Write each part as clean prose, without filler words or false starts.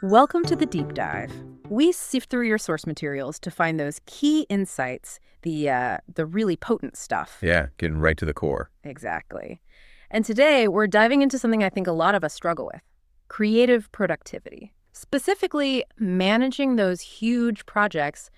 Welcome to the Deep Dive. We sift through your source materials to find those key insights, the really potent stuff. Yeah, getting right to the core. Exactly. And today we're diving into something I think a lot of us struggle with, creative productivity. Specifically, managing those huge projects,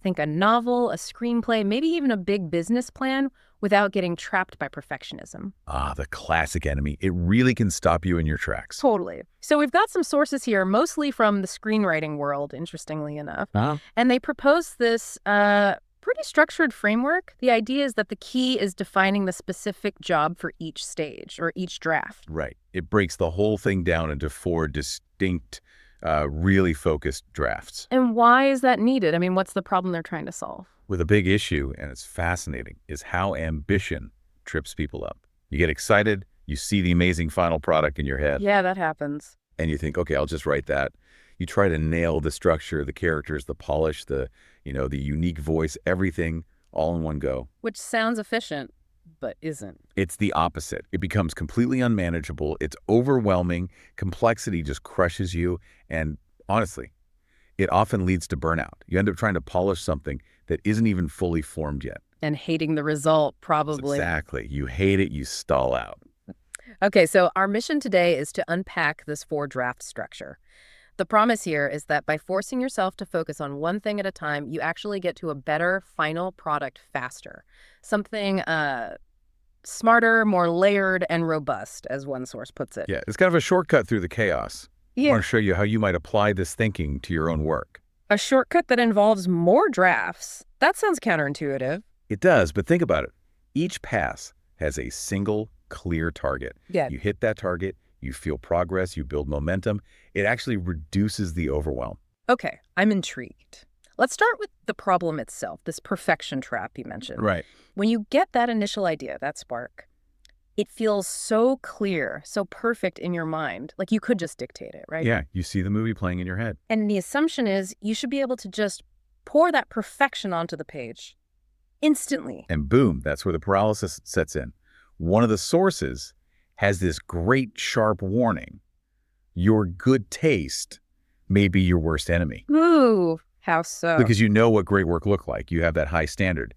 think a novel, a screenplay, maybe even a big business plan without getting trapped by perfectionism. Ah, the classic enemy. It really can stop you in your tracks. Totally. So we've got some sources here, mostly from the screenwriting world, interestingly enough. And they propose this pretty structured framework. The idea is that the key is defining the specific job for each stage or each draft. Right. It breaks the whole thing down into 4 distinct, really focused drafts. And why is that needed? I mean, what's the problem they're trying to solve? With a big issue, and it's fascinating, is how ambition trips people up. You get excited, you see the amazing final product in your head. Yeah, that happens. And you think, okay, I'll just write that. You try to nail the structure, the characters, the polish, the unique voice, everything all in one go. Which sounds efficient, but isn't. It's the opposite. It becomes completely unmanageable. It's overwhelming. Complexity just crushes you. And honestly, it often leads to burnout. You end up trying to polish something that isn't even fully formed yet. And hating the result, probably. Exactly. You hate it, you stall out. Okay, so our mission today is to unpack this 4-draft structure. The promise here is that by forcing yourself to focus on one thing at a time, you actually get to a better final product faster. Something smarter, more layered, and robust, as one source puts it. Yeah, it's kind of a shortcut through the chaos. Yeah. I want to show you how you might apply this thinking to your own work. A shortcut that involves more drafts. That sounds counterintuitive. It does, but think about it. Each pass has a single, clear target. Yeah. You hit that target, you feel progress, you build momentum. It actually reduces the overwhelm. Okay, I'm intrigued. Let's start with the problem itself, this perfection trap you mentioned. Right. When you get that initial idea, that spark, it feels so clear, so perfect in your mind, like you could just dictate it, right? Yeah, you see the movie playing in your head. And the assumption is you should be able to just pour that perfection onto the page instantly. And boom, that's where the paralysis sets in. One of the sources has this great sharp warning. Your good taste may be your worst enemy. Ooh, how so? Because you know what great work looked like. You have that high standard.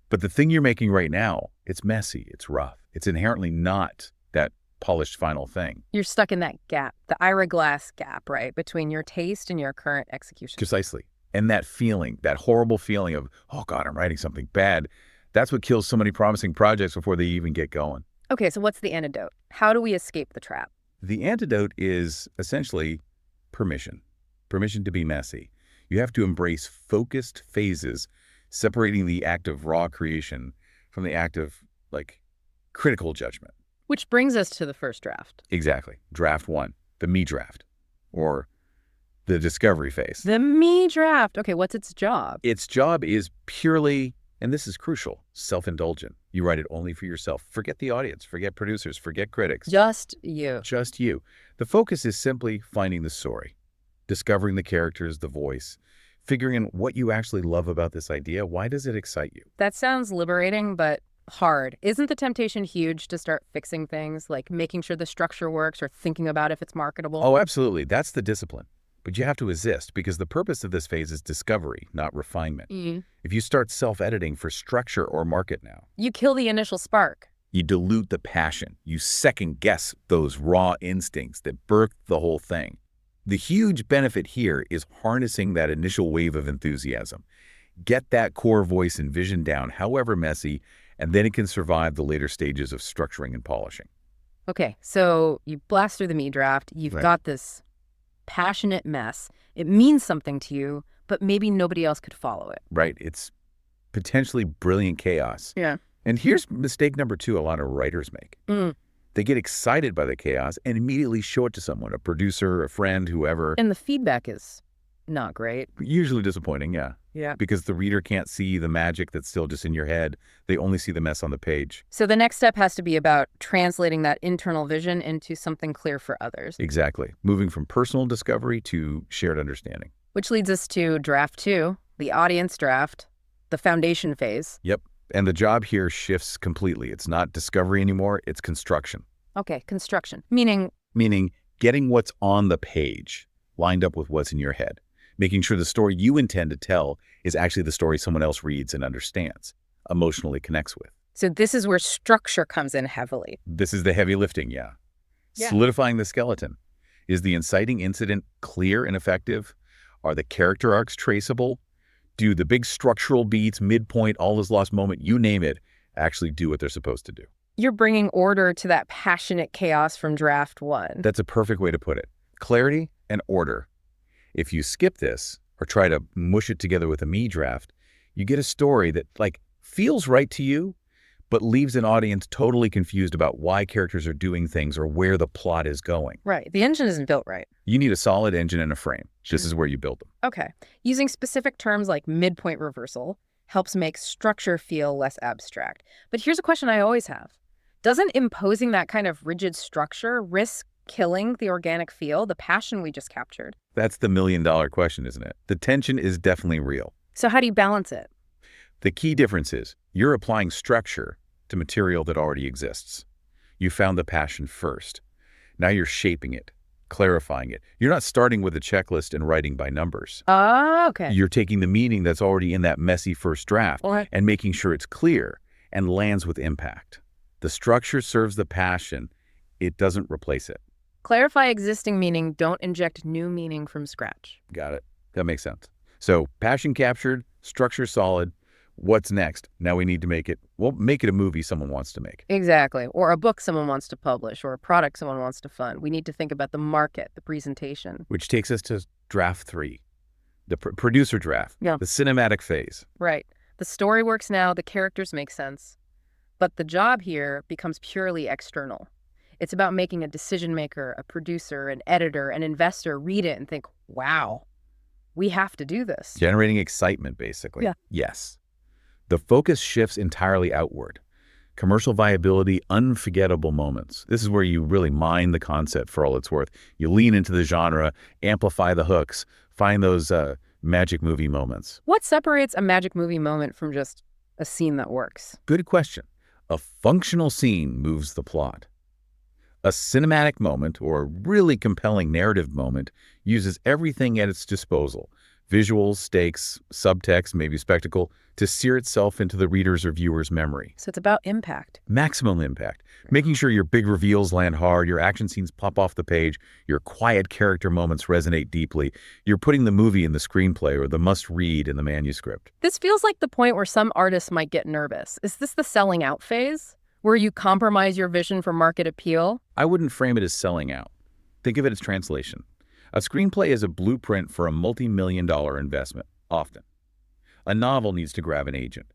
But the thing you're making right now, it's messy, it's rough. It's inherently not that polished final thing. You're stuck in that gap, the Ira Glass gap, right, between your taste and your current execution. Precisely. And that feeling, that horrible feeling of, oh God, I'm writing something bad, that's what kills so many promising projects before they even get going. Okay, so what's the antidote? How do we escape the trap? The antidote is essentially permission. Permission to be messy. You have to embrace focused phases, separating the act of raw creation from the act of, critical judgment. Which brings us to the first draft. Exactly. Draft 1, the me draft, or the discovery phase. The me draft. Okay, what's its job? Its job is purely, and this is crucial, self-indulgent. You write it only for yourself. Forget the audience, forget producers, forget critics. Just you. Just you. The focus is simply finding the story, discovering the characters, the voice, figuring out what you actually love about this idea. Why does it excite you? That sounds liberating, but hard. Isn't the temptation huge to start fixing things, like making sure the structure works or thinking about if it's marketable? Oh, absolutely. That's the discipline. But you have to resist because the purpose of this phase is discovery, not refinement. If you start self-editing for structure or market now, you kill the initial spark. You dilute the passion. You second-guess those raw instincts that birthed the whole thing. The huge benefit here is harnessing that initial wave of enthusiasm. Get that core voice and vision down, however messy, and then it can survive the later stages of structuring and polishing. Okay, so you blast through the me draft. You've got this passionate mess. It means something to you, but maybe nobody else could follow it. Right. It's potentially brilliant chaos. Yeah. And here's mistake number 2 a lot of writers make. They get excited by the chaos and immediately show it to someone, a producer, a friend, whoever. And the feedback is not great. Usually disappointing, yeah. Yeah. Because the reader can't see the magic that's still just in your head. They only see the mess on the page. So the next step has to be about translating that internal vision into something clear for others. Exactly. Moving from personal discovery to shared understanding. Which leads us to draft 2, the audience draft, the foundation phase. Yep. And the job here shifts completely. It's not discovery anymore, it's construction. Okay, construction. Meaning Meaning getting what's on the page, lined up with what's in your head, making sure the story you intend to tell is actually the story someone else reads and understands, emotionally connects with. So this is where structure comes in heavily. This is the heavy lifting, yeah. Yeah. Solidifying the skeleton. Is the inciting incident clear and effective? Are the character arcs traceable? Do the big structural beats, midpoint, all is lost moment, you name it, actually do what they're supposed to do? You're bringing order to that passionate chaos from draft one. That's a perfect way to put it. Clarity and order. If you skip this or try to mush it together with a me draft, you get a story that feels right to you, but leaves an audience totally confused about why characters are doing things or where the plot is going. Right. The engine isn't built right. You need a solid engine and a frame. This is where you build them. Okay. Using specific terms like midpoint reversal helps make structure feel less abstract. But here's a question I always have. Doesn't imposing that kind of rigid structure risk killing the organic feel, the passion we just captured? That's the million-dollar question, isn't it? The tension is definitely real. So how do you balance it? The key difference is you're applying structure to material that already exists. You found the passion first. Now you're shaping it, clarifying it. You're not starting with a checklist and writing by numbers. Oh, okay. You're taking the meaning that's already in that messy first draft and making sure it's clear and lands with impact. The structure serves the passion. It doesn't replace it. Clarify existing meaning, don't inject new meaning from scratch. Got it. That makes sense. So passion captured, structure solid. What's next? Now we need to make it a movie someone wants to make. Exactly. Or a book someone wants to publish, or a product someone wants to fund. We need to think about the market, the presentation. Which takes us to draft 3, the producer draft, Yeah. the cinematic phase. Right. The story works now, the characters make sense. But the job here becomes purely external. It's about making a decision maker, a producer, an editor, an investor read it and think, wow, we have to do this. Generating excitement, basically. Yeah. Yes. The focus shifts entirely outward. Commercial viability, unforgettable moments. This is where you really mine the concept for all it's worth. You lean into the genre, amplify the hooks, find those magic movie moments. What separates a magic movie moment from just a scene that works? Good question. A functional scene moves the plot. A cinematic moment, or a really compelling narrative moment, uses everything at its disposal, visuals, stakes, subtext, maybe spectacle, to sear itself into the reader's or viewer's memory. So it's about impact. Maximum impact. Making sure your big reveals land hard, your action scenes pop off the page, your quiet character moments resonate deeply. You're putting the movie in the screenplay or the must-read in the manuscript. This feels like the point where some artists might get nervous. Is this the selling out phase, where you compromise your vision for market appeal? I wouldn't frame it as selling out. Think of it as translation. A screenplay is a blueprint for a multi-million-dollar investment, often. A novel needs to grab an agent.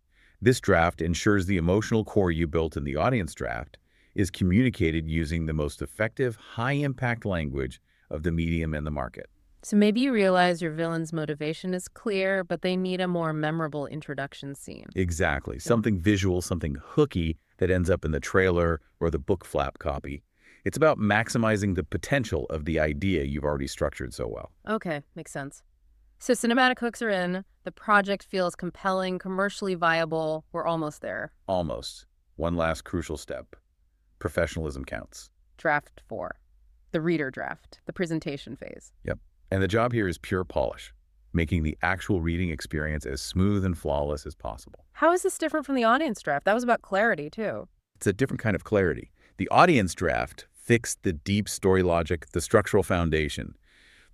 This draft ensures the emotional core you built in the audience draft is communicated using the most effective, high-impact language of the medium and the market. So maybe you realize your villain's motivation is clear, but they need a more memorable introduction scene. Exactly. Something visual, something hooky that ends up in the trailer or the book flap copy. It's about maximizing the potential of the idea you've already structured so well. Okay, makes sense. So cinematic hooks are in, the project feels compelling, commercially viable, we're almost there. Almost. One last crucial step. Professionalism counts. Draft 4, the reader draft, the presentation phase. Yep. And the job here is pure polish, making the actual reading experience as smooth and flawless as possible. How is this different from the audience draft? That was about clarity, too. It's a different kind of clarity. The audience draft fixed the deep story logic, the structural foundation.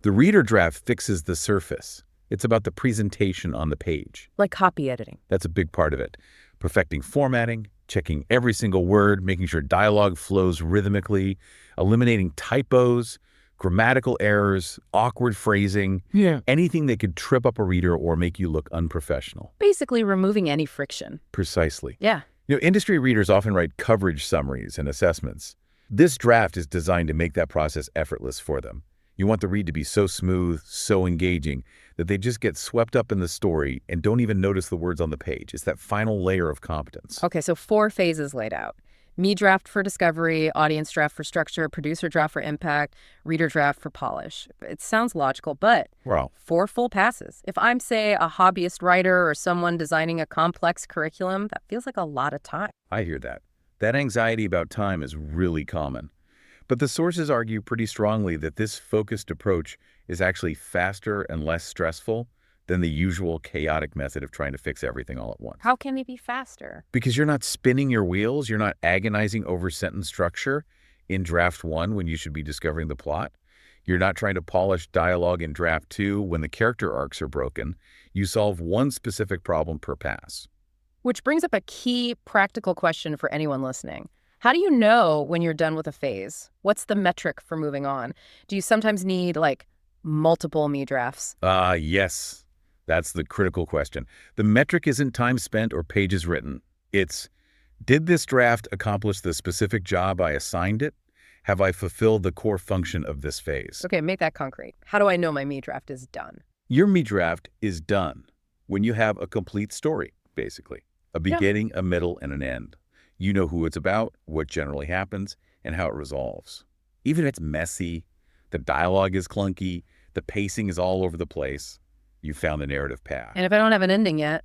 The reader draft fixes the surface. It's about the presentation on the page. Like copy editing. That's a big part of it. Perfecting formatting, checking every single word, making sure dialogue flows rhythmically, eliminating typos, grammatical errors, awkward phrasing, anything that could trip up a reader or make you look unprofessional. Basically removing any friction. Precisely. Yeah. Industry readers often write coverage summaries and assessments. This draft is designed to make that process effortless for them. You want the read to be so smooth, so engaging, that they just get swept up in the story and don't even notice the words on the page. It's that final layer of competence. Okay, so 4 phases laid out. Me draft for discovery, audience draft for structure, producer draft for impact, reader draft for polish. It sounds logical, but Wow. 4 full passes. If I'm, say, a hobbyist writer or someone designing a complex curriculum, that feels like a lot of time. I hear that. That anxiety about time is really common. But the sources argue pretty strongly that this focused approach is actually faster and less stressful than the usual chaotic method of trying to fix everything all at once. How can it be faster? Because you're not spinning your wheels, you're not agonizing over sentence structure in draft 1 when you should be discovering the plot. You're not trying to polish dialogue in draft 2 when the character arcs are broken. You solve one specific problem per pass. Which brings up a key practical question for anyone listening. How do you know when you're done with a phase? What's the metric for moving on? Do you sometimes need, like, multiple me drafts? Yes. That's the critical question. The metric isn't time spent or pages written. It's, did this draft accomplish the specific job I assigned it? Have I fulfilled the core function of this phase? Okay, make that concrete. How do I know my me draft is done? Your me draft is done when you have a complete story, basically. A beginning, a middle, and an end. You know who it's about, what generally happens, and how it resolves. Even if it's messy, the dialogue is clunky, the pacing is all over the place, you found the narrative path. And if I don't have an ending yet?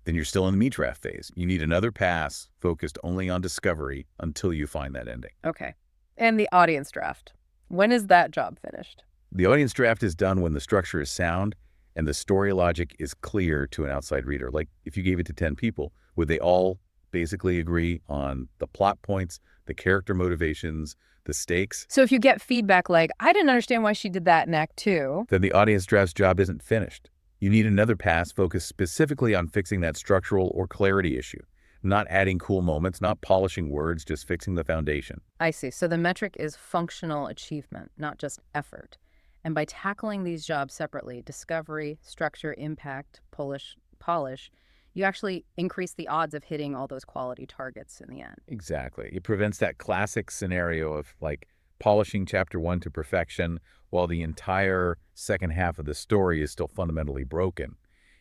Then you're still in the me draft phase. You need another pass focused only on discovery until you find that ending. Okay. And the audience draft. When is that job finished? The audience draft is done when the structure is sound and the story logic is clear to an outside reader. Like if you gave it to 10 people, would they all basically agree on the plot points, the character motivations, the stakes? So if you get feedback like, I didn't understand why she did that in Act 2. Then the audience draft's job isn't finished. You need another pass focused specifically on fixing that structural or clarity issue. Not adding cool moments, not polishing words, just fixing the foundation. I see. So the metric is functional achievement, not just effort. And by tackling these jobs separately, discovery, structure, impact, polish, you actually increase the odds of hitting all those quality targets in the end. Exactly. It prevents that classic scenario of like polishing chapter 1 to perfection while the entire second half of the story is still fundamentally broken.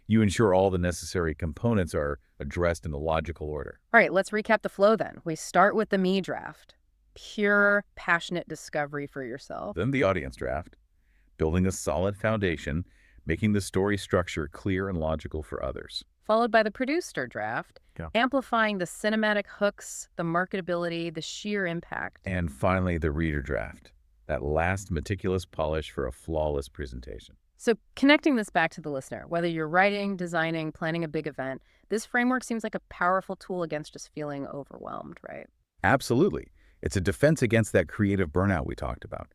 You ensure all the necessary components are addressed in a logical order. All right, let's recap the flow then. We start with the me draft. Pure, passionate discovery for yourself. Then the audience draft, building a solid foundation, making the story structure clear and logical for others. Followed by the producer draft, Yeah. amplifying the cinematic hooks, the marketability, the sheer impact. And finally, the reader draft, that last meticulous polish for a flawless presentation. So connecting this back to the listener, whether you're writing, designing, planning a big event, this framework seems like a powerful tool against just feeling overwhelmed, right? Absolutely. It's a defense against that creative burnout we talked about.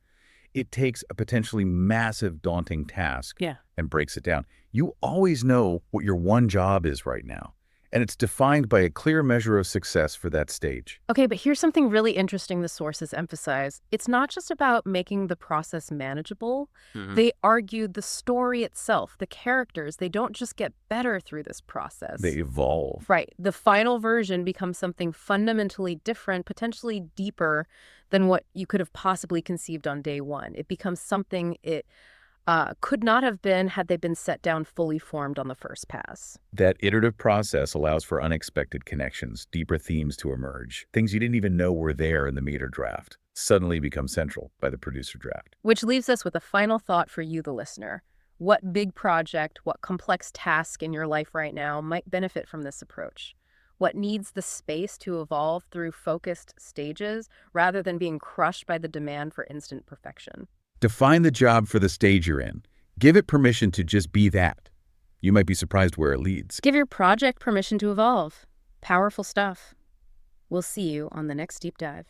It takes a potentially massive, daunting task and breaks it down. You always know what your one job is right now, and it's defined by a clear measure of success for that stage. Okay, but here's something really interesting the sources emphasize. It's not just about making the process manageable. They argue the story itself, the characters, they don't just get better through this process. They evolve. Right. The final version becomes something fundamentally different, potentially deeper than what you could have possibly conceived on day one. It becomes something it could not have been had they been set down fully formed on the first pass. That iterative process allows for unexpected connections, deeper themes to emerge. Things you didn't even know were there in the meter draft suddenly become central by the producer draft. Which leaves us with a final thought for you, the listener. What big project, what complex task in your life right now might benefit from this approach? What needs the space to evolve through focused stages rather than being crushed by the demand for instant perfection? Define the job for the stage you're in. Give it permission to just be that. You might be surprised where it leads. Give your project permission to evolve. Powerful stuff. We'll see you on the next deep dive.